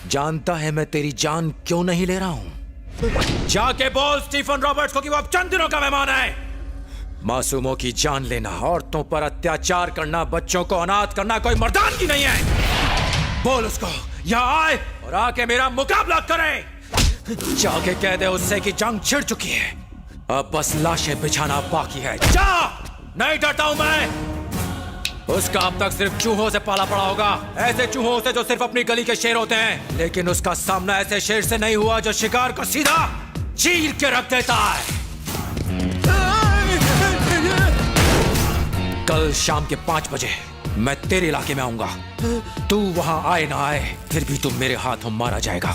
जानता है मैं तेरी जान क्यों नहीं ले रहा हूं? जाके बोल स्टीफन रॉबर्ट्स को कि वो अब चंद दिनों का मेहमान है। मासूमों की जान लेना, औरतों पर अत्याचार करना, बच्चों को अनाथ करना कोई मर्दानगी नहीं है। बोल उसको यहाँ आए और आके मेरा मुकाबला करे। जाके कह दे उससे कि जंग छिड़ चुकी है, अब बस लाशें बिछाना बाकी है। जा, नहीं डरता हूं मैं। उसका अब तक सिर्फ चूहों से पाला पड़ा होगा, ऐसे चूहों से जो सिर्फ अपनी गली के शेर होते हैं, लेकिन उसका सामना ऐसे शेर से नहीं हुआ जो शिकार को सीधा चीर के रख देता है। कल शाम के 5 बजे मैं तेरे इलाके में आऊंगा। तू वहां आए ना आए, फिर भी तू मेरे हाथों मारा जाएगा।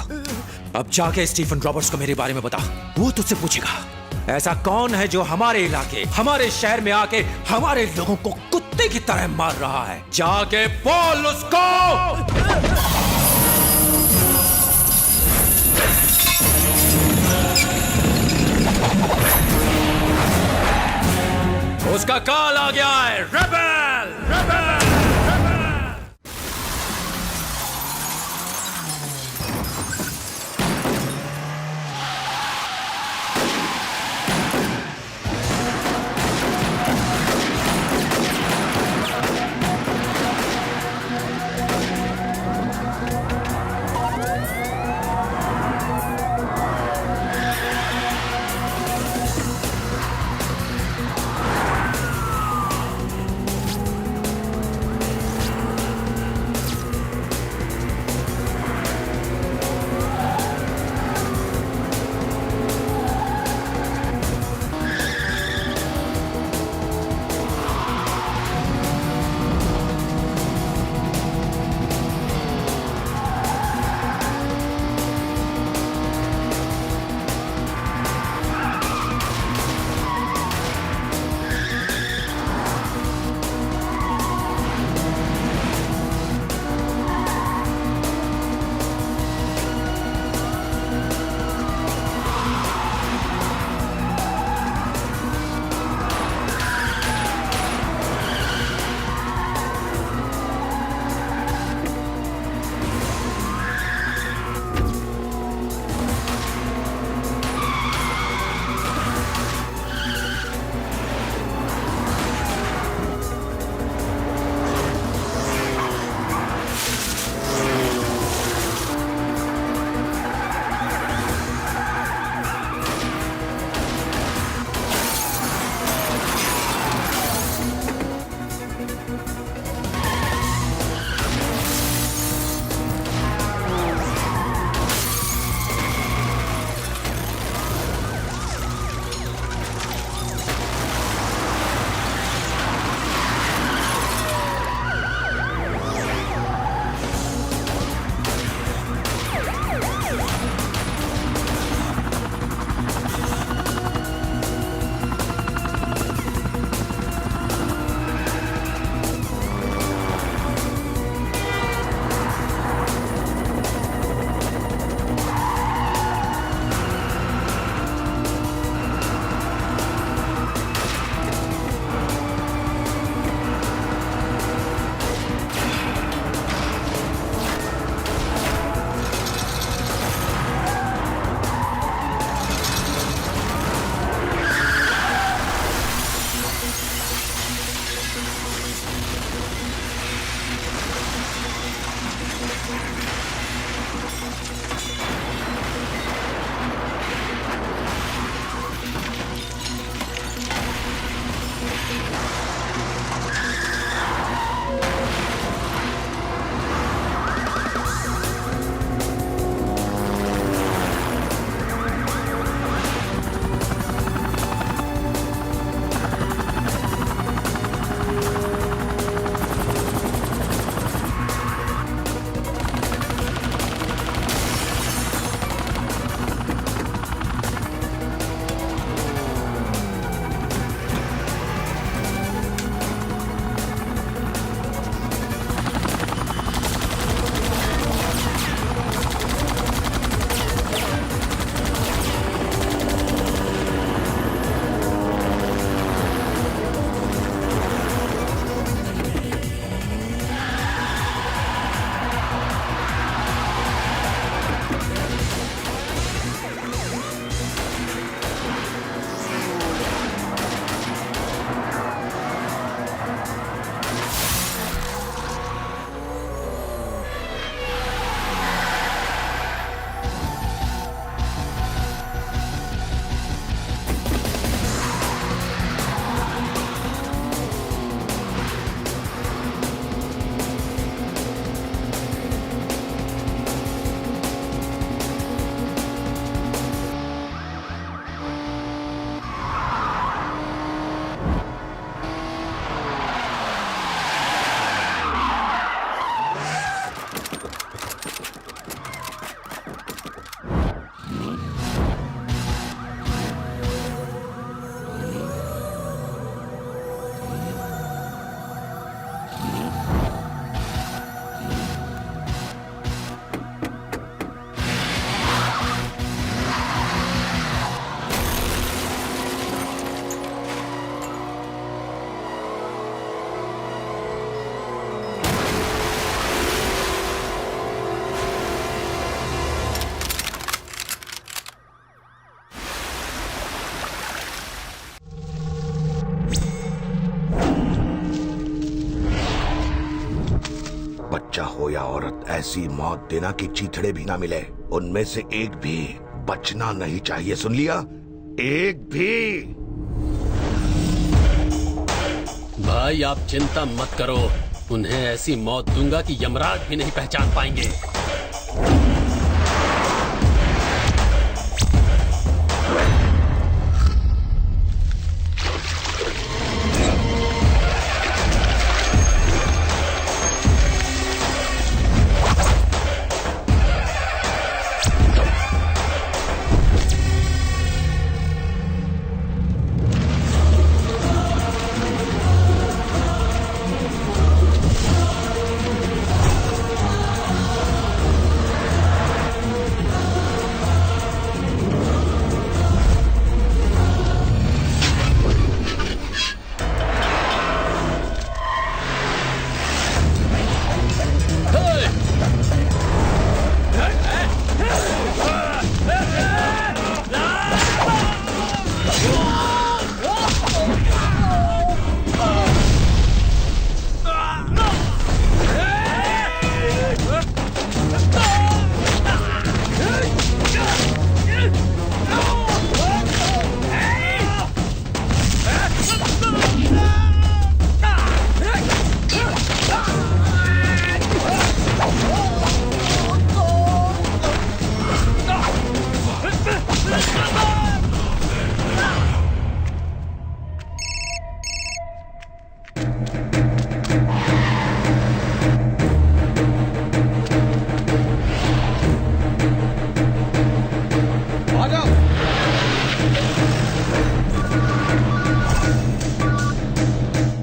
अब जाके स्टीफन रॉबर्ट्स को मेरे बारे में बता, वो तुझसे पूछेगा ऐसा कौन है जो हमारे इलाके, हमारे शहर में आके हमारे लोगों को कुत्ते की तरह मार रहा है। जाके बोल उसको। उसका कॉल आ गया है। Rebel, rebel. बच्चा हो या औरत, ऐसी मौत देना कि चीथड़े भी ना मिले। उनमें से एक भी बचना नहीं चाहिए, सुन लिया? एक भी। भाई आप चिंता मत करो, उन्हें ऐसी मौत दूंगा कि यमराज भी नहीं पहचान पाएंगे।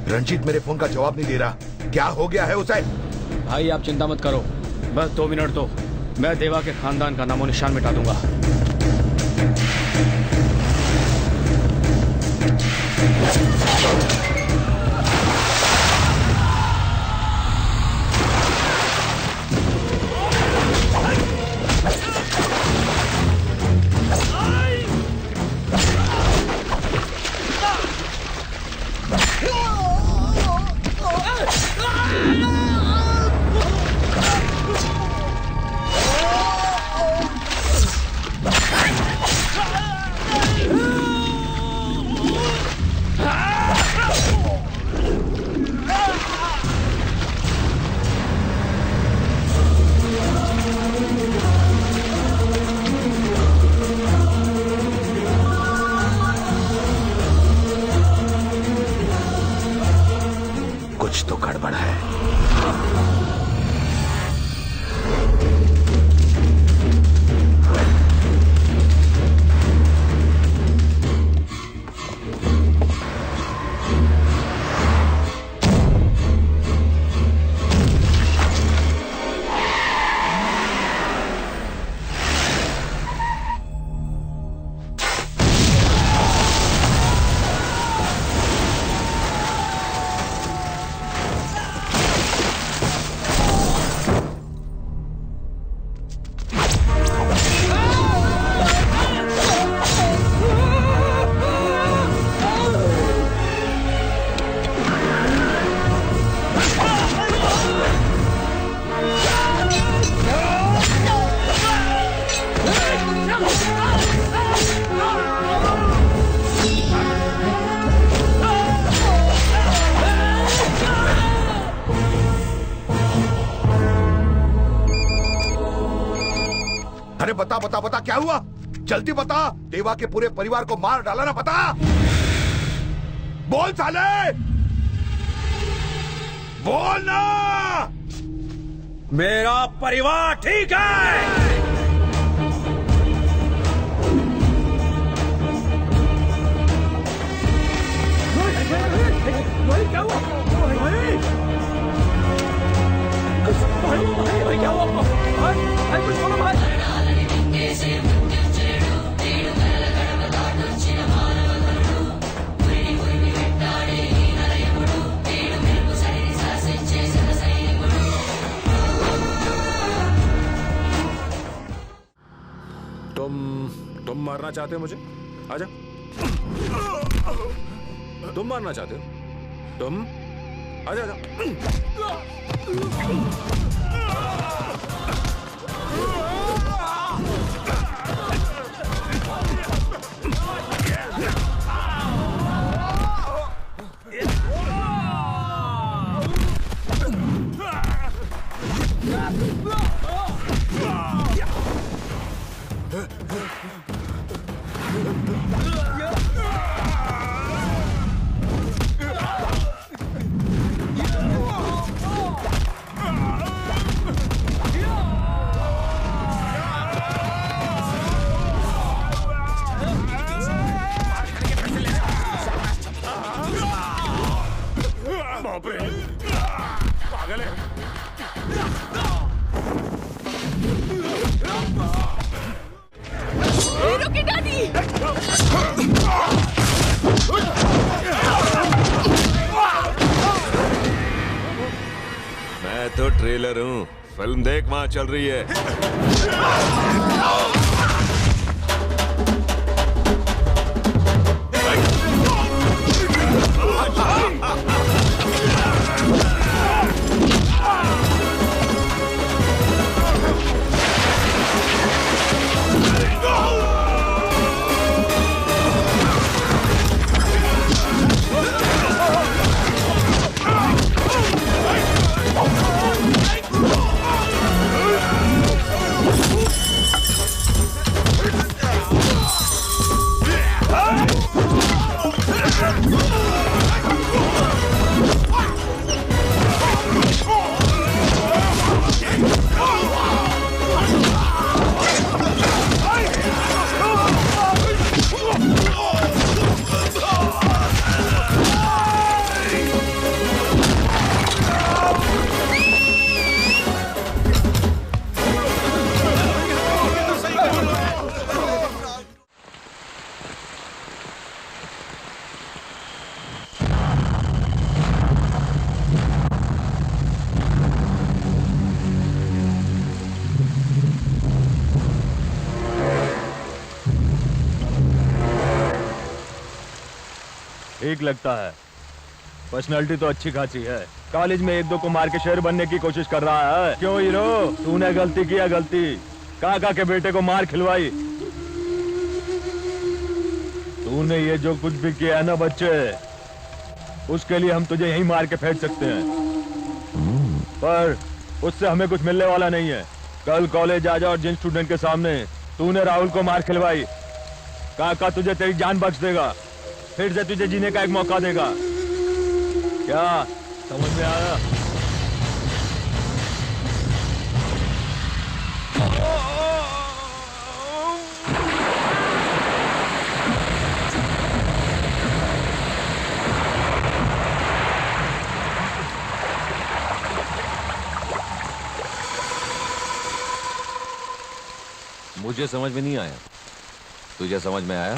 रंजीत मेरे फोन का जवाब नहीं दे रहा, क्या हो गया है उसे? भाई आप चिंता मत करो, बस 2 मिनट दो, मैं देवा के खानदान का नामो निशान मिटा दूंगा। कुछ तो गड़बड़ है। अरे बता बता बता, क्या हुआ? जल्दी बता। देवा के पूरे परिवार को मार डाला ना, बता। बोल साले, बोल ना। मेरा परिवार ठीक है। क्या हुआ? क्या हुआ? कुछ बोलो भाई। तुम मारना चाहते हो मुझे? आजा। तुम मारना चाहते हो? आजा आजा। बाप रे, पागल है। रुकिए डैडी। मैं तो ट्रेलर हूँ, फिल्म देख वहाँ चल रही है। ठीक लगता है, पर्सनालिटी तो अच्छी खासी है। कॉलेज में एक दो को मार के शेर बनने की कोशिश कर रहा है। क्यों हीरो, तूने गलती किया? गलती काका के बेटे को मार खिलवाई। तूने ये जो कुछ भी किया है ना बच्चे, उसके लिए हम तुझे यहीं मार के फेंक सकते हैं, पर उससे हमें कुछ मिलने वाला नहीं है। कल कॉलेज आ जा और जिन स्टूडेंट के सामने तूने राहुल को मार खिलवाई, काका तुझे तेरी जान बख्श देगा, फिर से तुझे जीने का एक मौका देगा। क्या समझ में आया? मुझे समझ में नहीं आया, तुझे समझ में आया?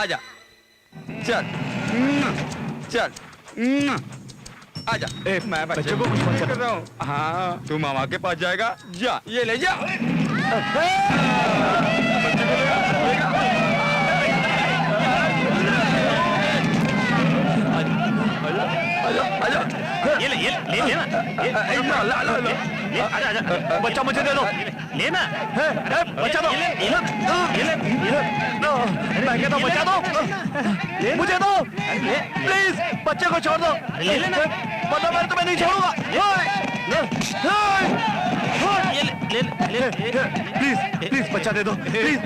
आजा चल चल आजा। मैं बच्चे को कुछ कर रहा हूँ। हाँ तू मामा के पास जाएगा, जा ये ले जा। बच्चे को लेगा। ये ले लेना, बच्चा मुझे दे दो, लेना बच्चा दो, मैं कहता हूँ बच्चा दो, मुझे दो प्लीज, बच्चे को छोड़ दो, वरना मैं तुम्हें नहीं छोड़ूंगा। प्लीज प्लीज बच्चा दे दो प्लीज।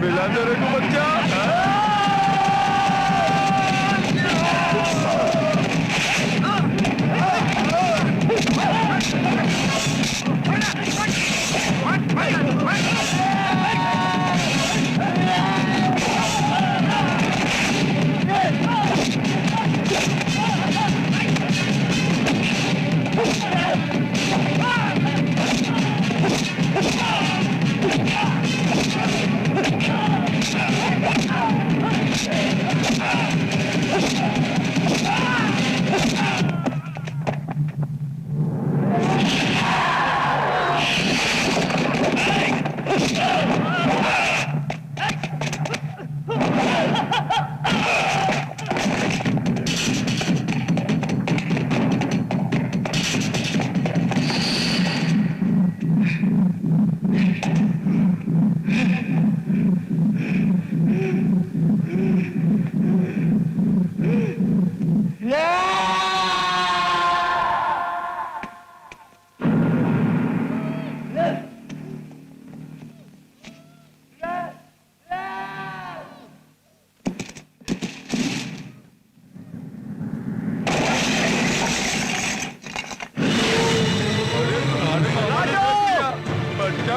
मिला तेरे को बच्चा।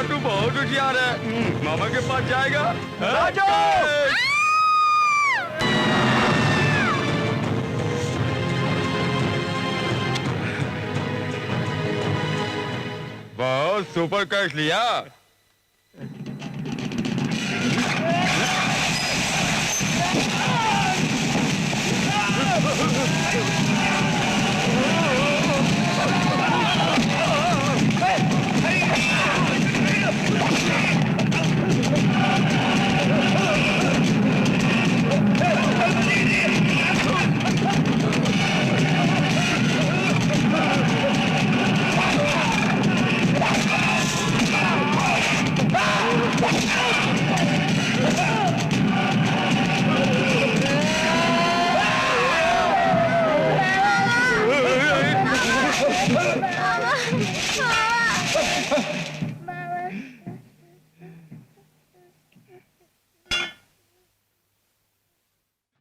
तू बहुत होशियार है, मामा के पास जाएगा। राजू बहुत सुपर कैच लिया।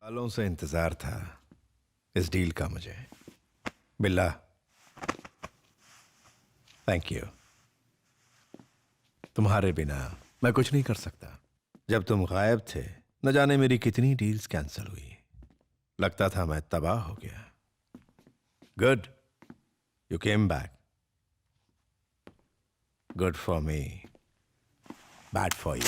सालों से इंतजार था इस डील का मुझे। बिल्ला थैंक यू। तुम्हारे बिना मैं कुछ नहीं कर सकता। जब तुम गायब थे न जाने मेरी कितनी डील्स कैंसिल हुई। लगता था मैं तबाह हो गया। Good you came back. Good for me, bad for you.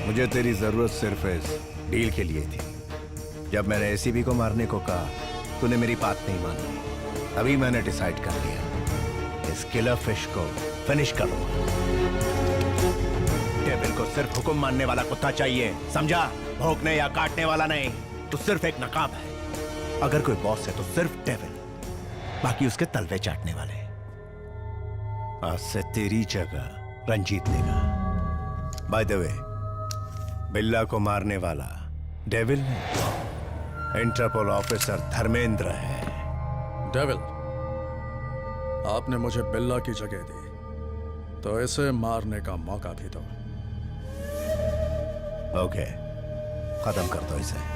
मुझे तेरी जरूरत सिर्फ इस डील के लिए थी। जब मैंने एसीबी को मारने को कहा तूने मेरी बात नहीं मानी। तभी मैंने डिसाइड कर लिया इस किलर फिश को फिनिश करूंगा। टेबल को सिर्फ हुक्म मानने वाला कुत्ता चाहिए, समझा? भौंकने या काटने वाला नहीं। तू सिर्फ एक नकाब है। अगर कोई बॉस है तो सिर्फ डेविल, बाकी उसके तलवे चाटने वाले। आज से तेरी जगह रंजीत लेगा। बाय द वे, बिल्ला को मारने वाला डेविल नहीं, इंटरपोल ऑफिसर धर्मेंद्र है। डेविल, आपने मुझे बिल्ला की जगह दी, तो इसे मारने का मौका भी दो। ओके, खत्म कर दो इसे।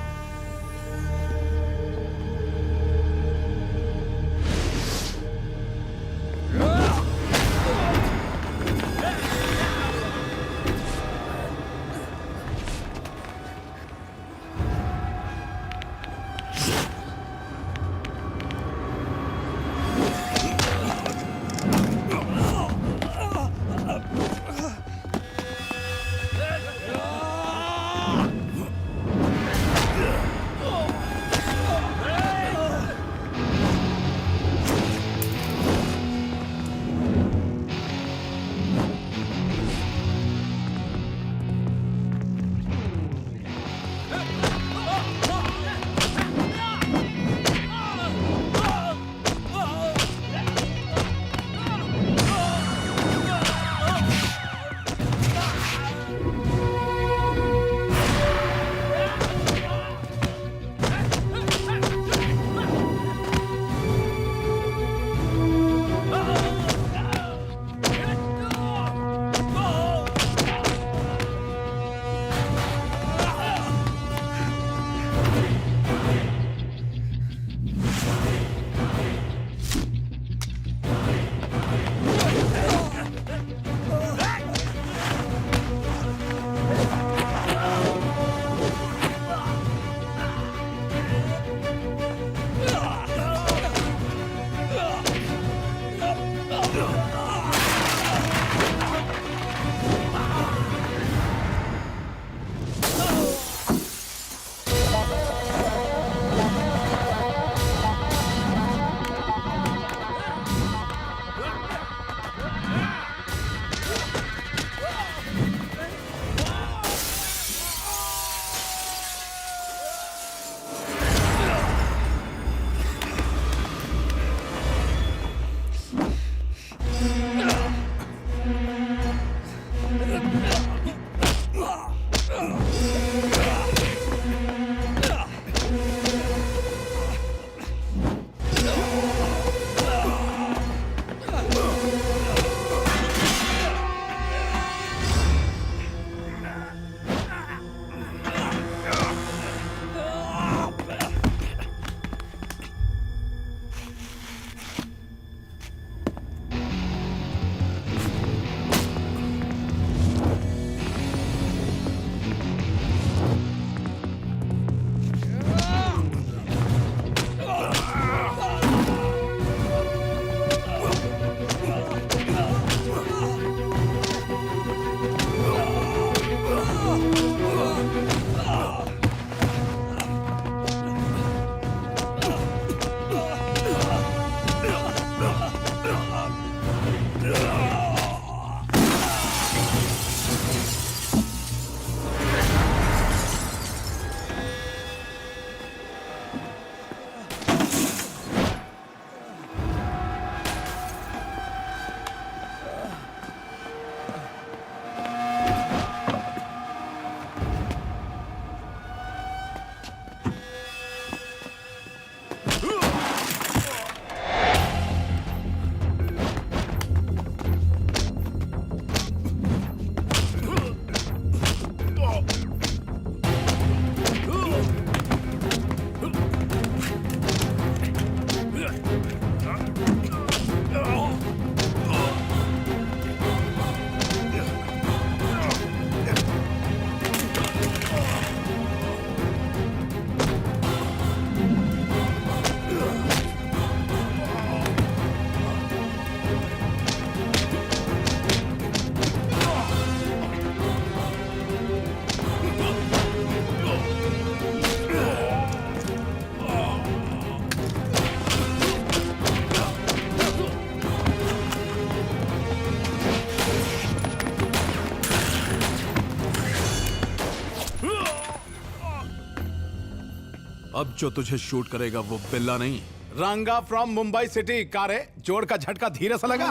अब जो तुझे शूट करेगा वो बिल्ला नहीं, रंगा फ्रॉम मुंबई सिटी। कारे जोड़ का झटका धीरे से लगा।